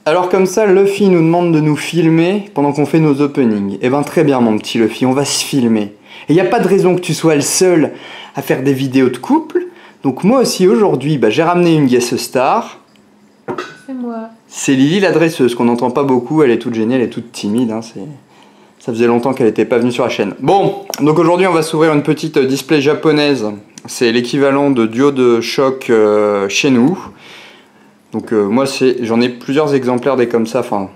Alors comme ça, Luffy nous demande de nous filmer pendant qu'on fait nos openings. Eh ben très bien mon petit Luffy, on va se filmer. Et il n'y a pas de raison que tu sois le seul à faire des vidéos de couple. Donc moi aussi aujourd'hui, j'ai ramené une guest star. C'est moi. C'est Lily la dresseuse, qu'on n'entend pas beaucoup, elle est toute gênée, elle est toute timide. Hein, ça faisait longtemps qu'elle n'était pas venue sur la chaîne. Bon, donc aujourd'hui on va s'ouvrir une petite display japonaise. C'est l'équivalent de duo de choc chez nous. Donc moi j'en ai plusieurs exemplaires des comme ça, enfin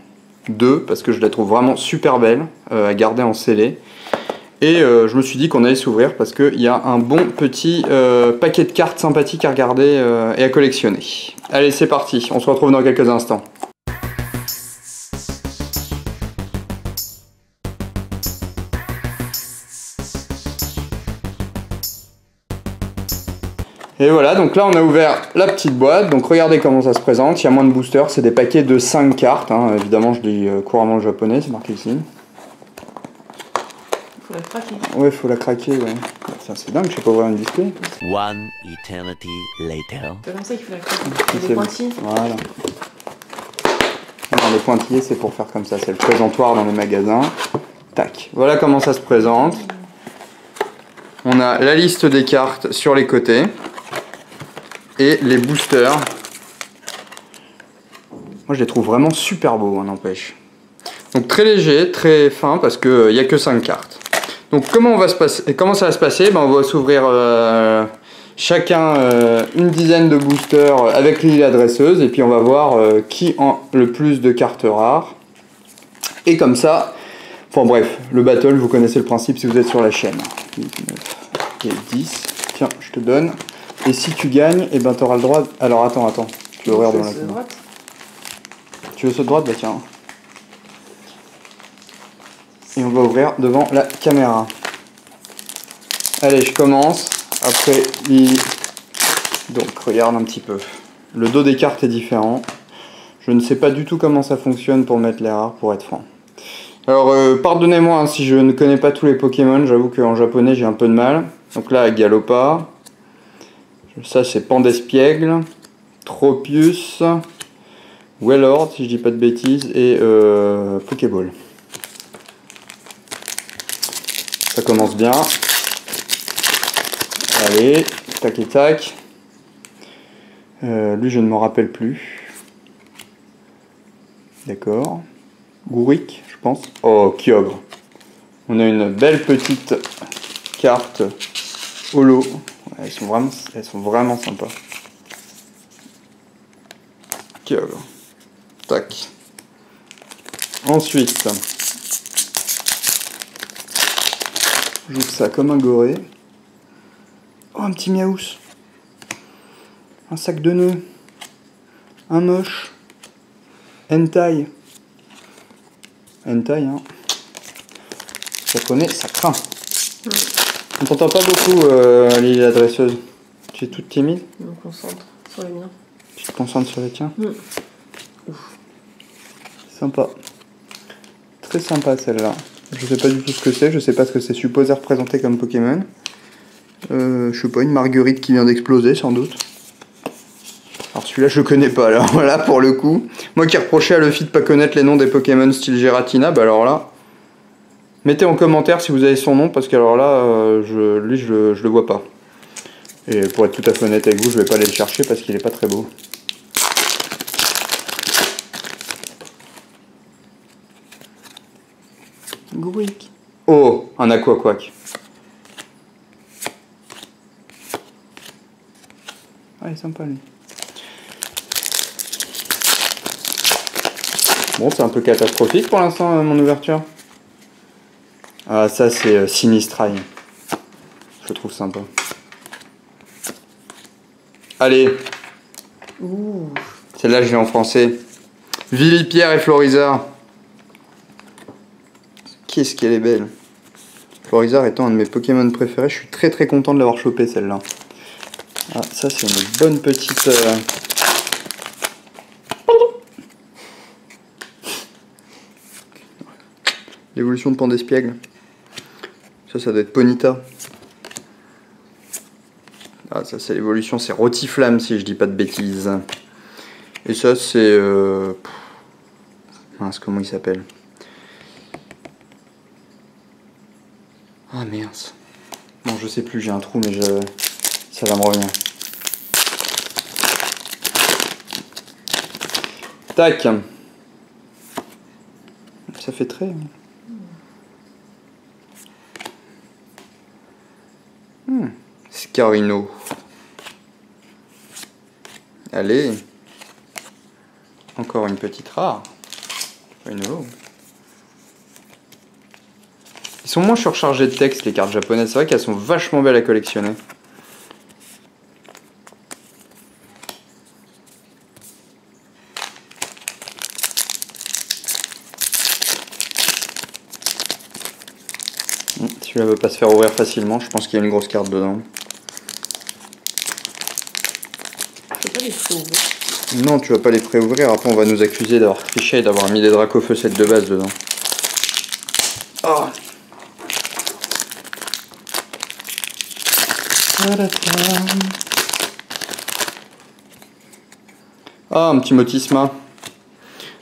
2 parce que je la trouve vraiment super belle à garder en scellé. Et je me suis dit qu'on allait s'ouvrir parce qu'il y a un bon petit paquet de cartes sympathiques à regarder et à collectionner. Allez c'est parti, on se retrouve dans quelques instants. Et voilà, donc là on a ouvert la petite boîte, donc regardez comment ça se présente, il y a moins de boosters, c'est des paquets de 5 cartes, hein. Évidemment je lis couramment le japonais, c'est marqué ici. Faut la craquer. Ouais, faut la craquer, ouais. C'est dingue, je sais pas ouvrir une display. One eternity later. C'est comme ça qu'il faut la craquer. Il y a des pointillés. Voilà. Non, les pointillés c'est pour faire comme ça, c'est le présentoir dans les magasins. Tac, voilà comment ça se présente. On a la liste des cartes sur les côtés. Et les boosters, moi je les trouve vraiment super beaux, hein, n'empêche. Donc très léger, très fin parce qu'il n'y a que 5 cartes. Donc comment ça va se passer? On va s'ouvrir chacun une dizaine de boosters avec Lily la dresseuse et puis on va voir qui a le plus de cartes rares. Et comme ça, enfin bref, le battle, vous connaissez le principe si vous êtes sur la chaîne. 8, 9 et 10, tiens, je te donne. Et si tu gagnes, et tu auras le droit... Alors attends, tu veux ouvrir devant la caméra. Tu veux ceux de droite? Bah tiens. Et on va ouvrir devant la caméra. Allez, je commence. Après, donc regarde un petit peu. Le dos des cartes est différent. Je ne sais pas du tout comment ça fonctionne pour mettre les rares, pour être franc. Alors, pardonnez-moi hein, si je ne connais pas tous les Pokémon. J'avoue qu'en japonais, j'ai un peu de mal. Donc là, Galopa. Ça c'est Pandespiègle, Tropius, Wailord si je dis pas de bêtises et Pokéball. Ça commence bien. Allez, tac et tac. Lui je ne m'en rappelle plus. D'accord. Gourik je pense. Oh Kyogre. On a une belle petite carte holo. Elles sont vraiment sympas. Kyogre. Tac. Ensuite, j'ouvre ça comme un goré. Oh, un petit miaous. Un sac de nœuds. Un moche. Hentai. Hentai, hein. Japonais, ça craint. On t'entend pas beaucoup, Lily la dresseuse. Tu es toute timide? Je me concentre sur les miens. Tu te concentres sur les tiens? Sympa. Très sympa celle-là. Je sais pas du tout ce que c'est, je sais pas ce que c'est supposé représenter comme Pokémon. Je sais pas, une marguerite qui vient d'exploser sans doute. Alors celui-là je le connais pas, alors voilà pour le coup. Moi qui reprochais à Luffy de pas connaître les noms des Pokémon style Giratina, alors là... Mettez en commentaire si vous avez son nom, parce que alors là, lui je le vois pas. Et pour être tout à fait honnête avec vous, je vais pas aller le chercher parce qu'il est pas très beau. Gourik. Oh, un Aquaquack. Ah, il est sympa lui. Bon, c'est un peu catastrophique pour l'instant, mon ouverture. Ah, ça c'est Sinistrai. Je trouve sympa. Allez. Celle-là, je l'ai en français. Villipierre et Florizard. Qu'est-ce qu'elle est belle. Florizard étant un de mes Pokémon préférés, je suis très très content de l'avoir chopé celle-là. Ah, ça c'est une bonne petite... L'évolution de Pandespiègle. Ça doit être Ponyta. Ah, ça c'est l'évolution, c'est Rotiflamme si je dis pas de bêtises. Et ça c'est... Mince, comment il s'appelle? Ah merde. Bon, je sais plus, j'ai un trou, mais ça va me revenir. Tac. Ça fait très... Scarino. Allez. Encore une petite rare. Scarino. Ils sont moins surchargés de texte, les cartes japonaises. C'est vrai qu'elles sont vachement belles à collectionner. Celui-là ne veut pas se faire ouvrir facilement. Je pense qu'il y a une grosse carte dedans. Je peux pas les préouvrir. Non, tu vas pas les préouvrir. Après, on va nous accuser d'avoir triché et d'avoir mis des Dracofeu de base dedans. Oh. Ah, un petit Motisma.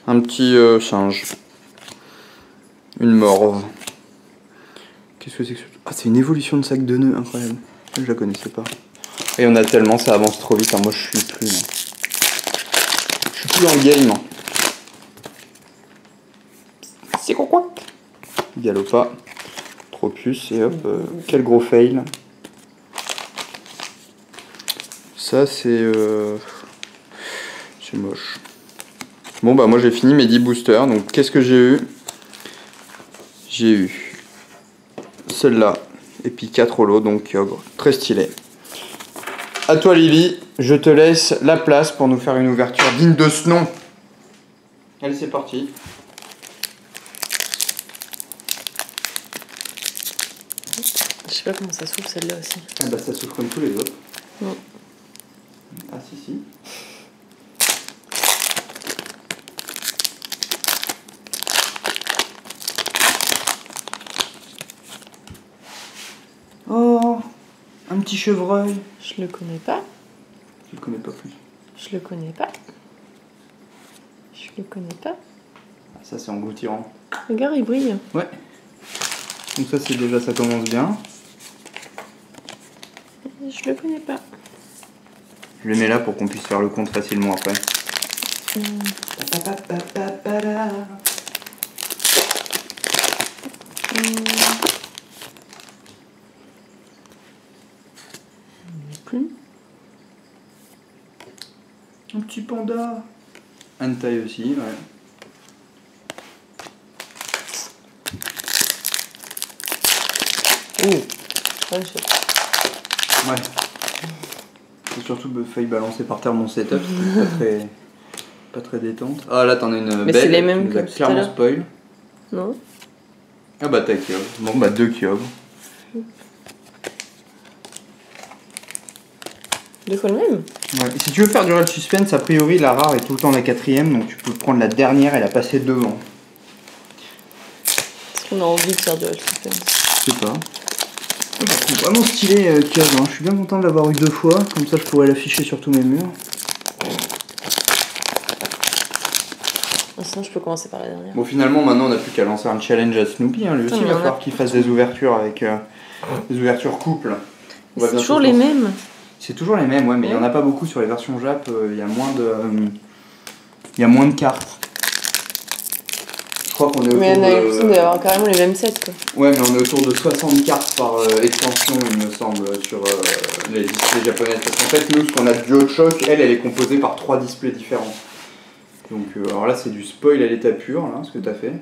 Un petit singe. Une morve. Qu'est-ce que c'est que ça? Ah, c'est une évolution de sac de nœuds, incroyable. Je la connaissais pas. Et on a tellement, ça avance trop vite. Hein. Moi, je suis plus. Hein. Je suis plus dans le game. Hein. C'est quoi? Galopa. Tropius et hop. Quel gros fail. Ça, c'est moche. Bon, bah, moi, j'ai fini mes 10 boosters. Donc, qu'est-ce que j'ai eu? J'ai eu celle-là, et puis 4 holos, donc Kyogre, très stylé. À toi Lily, je te laisse la place pour nous faire une ouverture digne de ce nom. Allez, c'est parti. Je sais pas comment ça s'ouvre celle-là aussi. Ah bah ça s'ouvre comme tous les autres. Non. Ah si. Oh, un petit chevreuil. Je le connais pas. Je le connais pas plus. Je le connais pas. Je le connais pas. Ça c'est engloutirant. Regarde, il brille. Ouais. Donc ça c'est déjà, ça commence bien. Je le connais pas. Je le mets là pour qu'on puisse faire le compte facilement après. Plus. Un petit panda. Hentai aussi, ouais. Ouais, Ouais. J'ai surtout failli balancer par terre mon setup, c'était pas très détente. Ah là t'en as une mais belle, c'est les mêmes tu nous as que tout à clairement l'heure. spoil. Non. Ah bah t'as Kyogre. Bon bah 2 Kyogre. 2 fois le même. Ouais. Si tu veux faire durer le suspense, a priori la rare est tout le temps la 4ème, donc tu peux prendre la dernière et la passer devant. Est-ce qu'on a envie de faire du suspense? Je sais pas. Je trouve vraiment stylé Kyogre, hein. Je suis bien content de l'avoir eu 2 fois, comme ça je pourrais l'afficher sur tous mes murs. Sinon, je peux commencer par la dernière. Bon, finalement, maintenant, on n'a plus qu'à lancer un challenge à Snoopy. Hein. Lui aussi, il va falloir qu'il fasse des ouvertures avec des ouvertures couples. C'est toujours les mêmes. C'est toujours les mêmes, ouais, mais il n'y en a pas beaucoup sur les versions Jap. Il y a moins de cartes. Je crois qu'on est autour mais on a de... l'impression d'avoir carrément les mêmes sets, quoi. Ouais, mais on est autour de 60 cartes par extension, il me semble, sur les displays japonais. Parce qu'en fait, nous, ce qu'on a de DualShock, elle est composée par 3 displays différents. Donc, alors là, c'est du spoil à l'état pur, là, ce que t'as fait.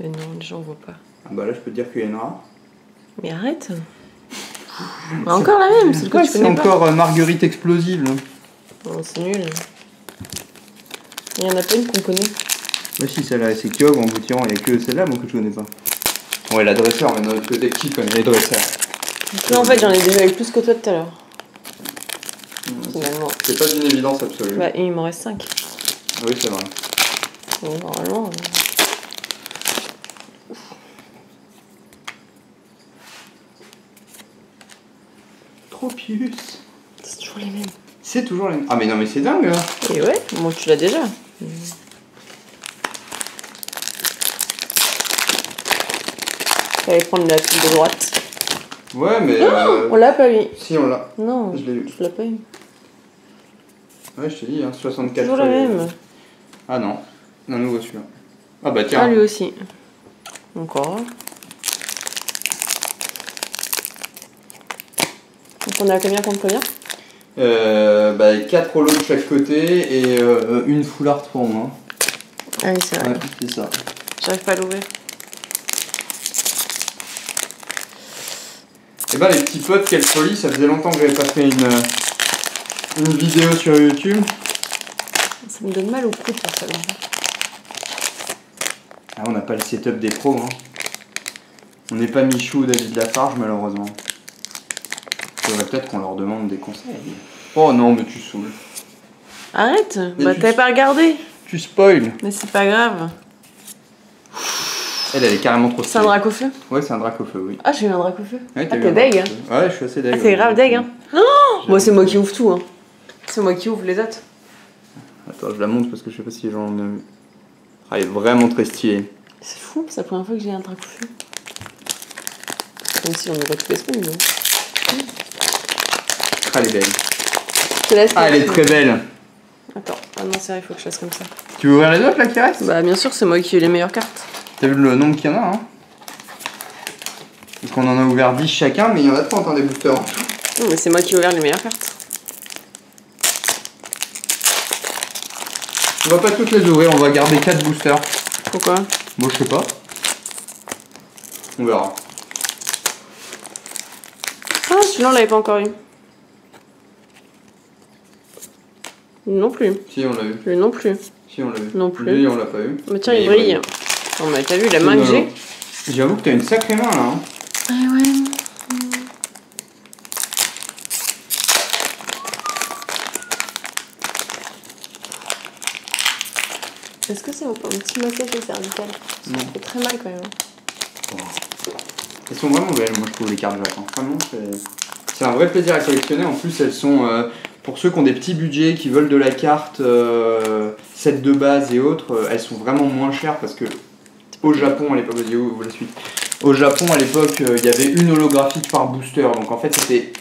Mais non, les gens voient pas. Ah bah là, je peux te dire qu'il y a une rare. Mais arrête. Bah, encore la même, c'est le quoi, tu C'est connais pas. encore Marguerite explosive, là. Oh, c'est nul. Il y en a pas une qu'on connaît. Bah si, celle-là, c'est Kyogre, en vous tirant, il n'y a que celle-là, moi, que je connais pas. Ouais, la dresseur, mais dans notre côté, qui connaît les dresseurs? Non, en fait, j'en ai déjà eu plus que toi tout à l'heure. Finalement. C'est pas d'une évidence absolue. Bah, il m'en reste 5. Oui, c'est vrai. Bon, normalement... Tropius. C'est toujours les mêmes. C'est toujours les... Ah mais non, mais c'est dingue, là. Et ouais, moi tu l'as déjà. Fallait prendre la pile de droite. Ouais, mais. On l'a pas eu. Si, on l'a. Non, Je l'ai eu. je l'ai pas eu. Ouais, je t'ai dit, hein, 64. Toujours la même. Ah non, un nouveau celui-là. Ah bah tiens. Ah, lui aussi. Encore. Donc on est à combien contre combien? Bah 4 rouleaux de chaque côté et une full art pour moi. Ah oui, c'est vrai. Ouais, c'est ça. J'arrive pas à l'ouvrir. Et bah les petits potes, quelle folie, ça faisait longtemps que j'avais pas fait une vidéo sur YouTube. Ça me donne mal au cou de faire ça. Ah, on n'a pas le setup des pros, hein. On n'est pas Michou ou David Lafarge malheureusement. Faudrait peut-être qu'on leur demande des conseils. Oh non, mais tu saoules. Arrête. Mais Bah t'avais pas regardé. Tu spoil. Mais c'est pas grave. Elle est carrément trop C'est un stylée. drac au feu? Ouais, c'est un drac au feu, oui. Ah, j'ai eu un drac au feu. Ouais, Ah, eu t'es un deg, drac hein? au feu. Ouais, je suis assez deg. Ah, t'es grave deg, hein? Moi, c'est moi qui ouvre tout, hein. C'est moi qui ouvre les autres. Attends, je la montre parce que je sais pas si les gens l'ont vu. Ah, elle est vraiment très stylée. C'est fou, c'est la première fois que j'ai un drac au feu. Même si on ouvre toutes les semaines, non? Ah, elle est belle. Je te laisse. Ah, elle est très belle. Attends, ah non, c'est vrai, il faut que je fasse comme ça. Tu veux ouvrir les autres là qui restent? Bah, bien sûr, c'est moi qui ai les meilleures cartes. T'as vu le nombre qu'il y en a, hein? Parce qu'on en a ouvert 10 chacun, mais il y en a 30 hein, des boosters. Non, mais c'est moi qui ai ouvert les meilleures cartes. On va pas toutes les ouvrir, on va garder 4 boosters. Pourquoi? Moi je sais pas. On verra. Ah, celui-là, on l'avait pas encore eu. Non plus. Si, on l'a eu. Lui non plus. Si, on l'a eu. Non plus. Lui, on l'a pas eu. Mais tiens, il brille. Non, mais t'as vu la main que j'ai? J'avoue que t'as une sacrée main là. Hein. Ah ouais. Est-ce que c'est un petit massage cervical? Ça fait très mal quand même. Elles sont vraiment belles, moi je trouve les cartes Jacques. Hein. Vraiment, c'est un vrai plaisir à collectionner. En plus, elles sont pour ceux qui ont des petits budgets, qui veulent de la carte, set de base et autres, elles sont vraiment moins chères parce que au Japon à l'époque, la suite. Au Japon à l'époque, il y avait une holographique par booster, donc en fait c'était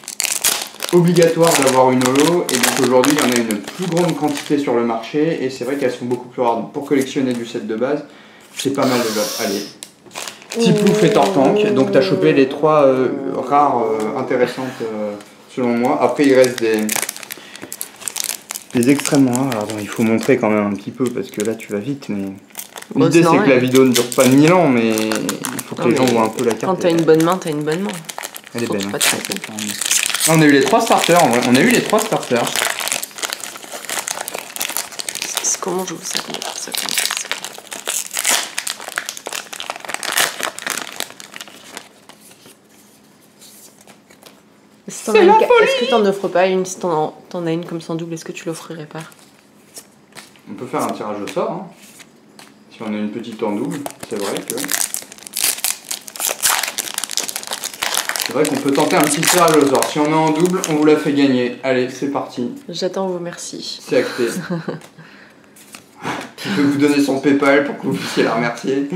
obligatoire d'avoir une holo, et donc aujourd'hui il y en a une plus grande quantité sur le marché, et c'est vrai qu'elles sont beaucoup plus rares. Donc pour collectionner du set de base, c'est pas mal de allez. Tiplouf et Tortank, donc t'as chopé les 3 rares intéressantes selon moi. Après il reste des extrêmement rares, alors il faut montrer quand même un petit peu parce que là tu vas vite, mais Bon, l'idée c'est que la ouais. vidéo ne dure pas 1000 ans, mais il faut que les gens voient un peu la carte. Quand t'as une bonne main, t'as une bonne main. Elle est belle. Pas de Hein. soucis. Ah, on a eu les 3 starters en vrai, on a eu les 3 starters. Comment je vous ça? C'est la folie. Est-ce que t'en offres pas une? Si t'en as une comme sans double, est-ce que tu l'offrirais pas? On peut faire un tirage au sort, hein. Si on a une petite en double, c'est vrai que... C'est vrai qu'on peut tenter un petit tirage au sort. Si on est en double, on vous la fait gagner. Allez, c'est parti. J'attends vos merci. C'est acté. Je peux vous donner son PayPal pour que vous puissiez la remercier.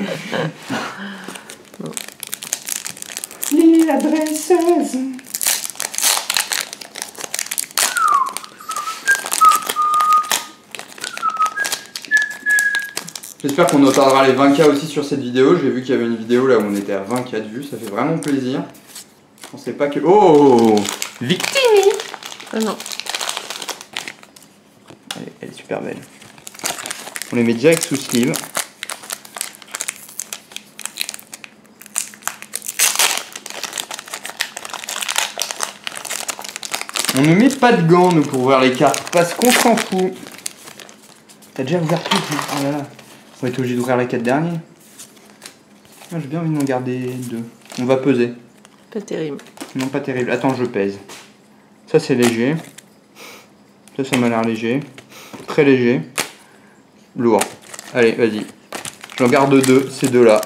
L'adresseuse. J'espère qu'on atteindra les 20K aussi sur cette vidéo. J'ai vu qu'il y avait une vidéo là où on était à 20K de vues. Ça fait vraiment plaisir. Je pensais pas que... Oh, Victini. Ah non. Elle est super belle. On les met direct sous sleeve. On ne met pas de gants nous pour ouvrir les cartes parce qu'on s'en fout. T'as déjà ouvert tout? Oh là là. On va être obligé d'ouvrir les 4 derniers. Ah, j'ai bien envie de m'en garder 2. On va peser. Pas terrible. Non, pas terrible. Attends, je pèse. Ça, c'est léger. Ça m'a l'air léger. Très léger. Lourd. Allez, vas-y. J'en garde 2, ces 2-là.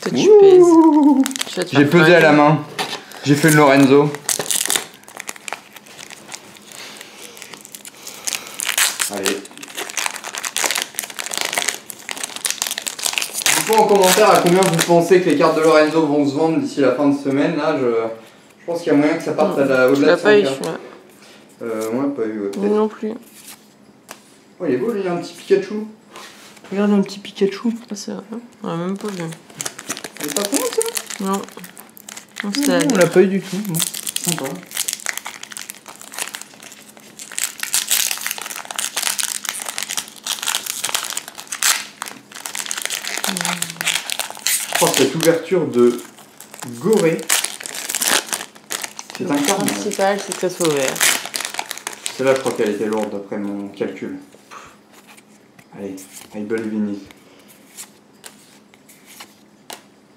Toi, tu pèses. J'ai pesé à la main. J'ai fait le Lorenzo. Allez. Dites-moi en commentaire à combien vous pensez que les cartes de Lorenzo vont se vendre d'ici la fin de semaine. Là, je pense qu'il y a moyen que ça parte au-delà de 100 cartes. pas eu celui-là. Moi, pas eu. Moi non plus. Oh, il est beau, il y a un petit Pikachu. Regarde un petit Pikachu. Ah, c'est vrai. On l'a même pas vu. Il est pas con ça? Non. On l'a pas eu du tout. Bon, sympa. Je crois que cette ouverture de Goré, c'est un carton. Le principal, c'est que ça soit ouvert. Celle-là, je crois qu'elle était lourde d'après mon calcul. Allez, I believe in it.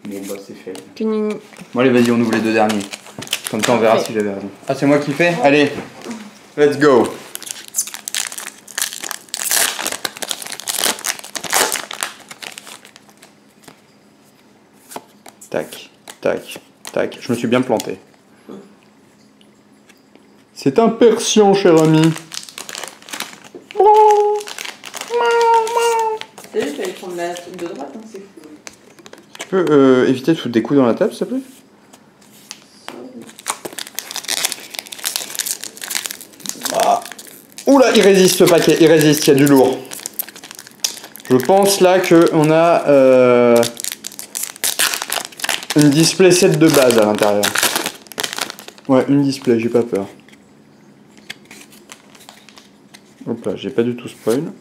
Bon bah c'est fait. Bon allez, vas-y, on ouvre les deux derniers. Comme ça on verra si j'avais raison. Ah, c'est moi qui fais? Allez, let's go. Tac, tac, tac. Je me suis bien planté. C'est un Persian, cher ami. Tu sais, je vais prendre la truc de droite, hein, c'est fou. Tu peux éviter de foutre des coups dans la table, s'il te plaît? Ah. Oula, il résiste ce paquet, il résiste, il y a du lourd. Je pense là qu'on a une display set de base à l'intérieur. Ouais, une display, j'ai pas peur. Hop là, j'ai pas du tout spoil.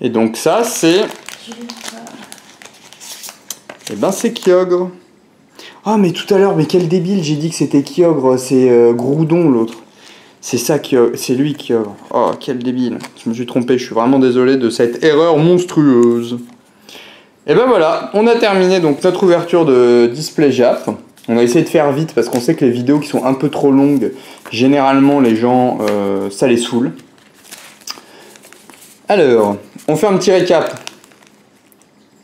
Et donc ça c'est... Et ben c'est Kyogre. Ah mais tout à l'heure, mais quel débile, j'ai dit que c'était Kyogre, c'est Groudon l'autre. C'est ça Kyogre, c'est lui Kyogre. Oh quel débile, je me suis trompé, je suis vraiment désolé de cette erreur monstrueuse. Et ben voilà, on a terminé donc notre ouverture de display Jap. On a essayé de faire vite parce qu'on sait que les vidéos qui sont un peu trop longues, généralement les gens, ça les saoule. Alors, on fait un petit récap.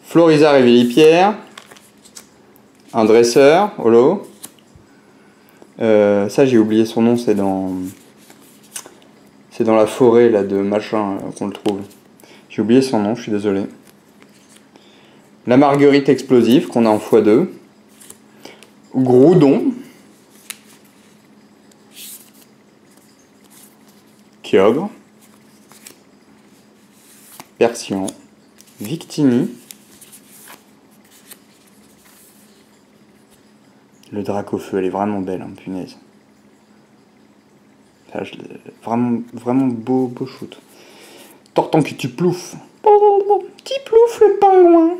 Florizarre et Villipierre. Un dresseur, holo. Ça j'ai oublié son nom, c'est dans la forêt là de machin qu'on le trouve. J'ai oublié son nom, je suis désolé. La marguerite explosive qu'on a en x2. Groudon. Kyogre. Persian. Victini. Le Dracofeu, elle est vraiment belle, hein, punaise. Ça, vraiment beau shoot. Tortancutu plouf. Petit plouf le pingouin.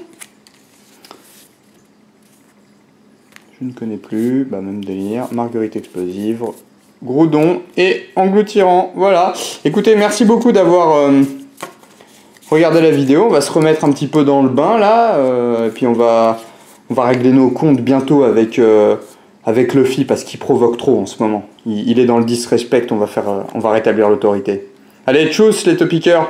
Je ne connais plus, bah même délire. Marguerite explosive, Groudon et engloutirant. Voilà. Écoutez, merci beaucoup d'avoir regardé la vidéo. On va se remettre un petit peu dans le bain là, et puis on va régler nos comptes bientôt avec Luffy parce qu'il provoque trop en ce moment. Il est dans le disrespect. On va rétablir l'autorité. Allez, tchuss les topiqueurs.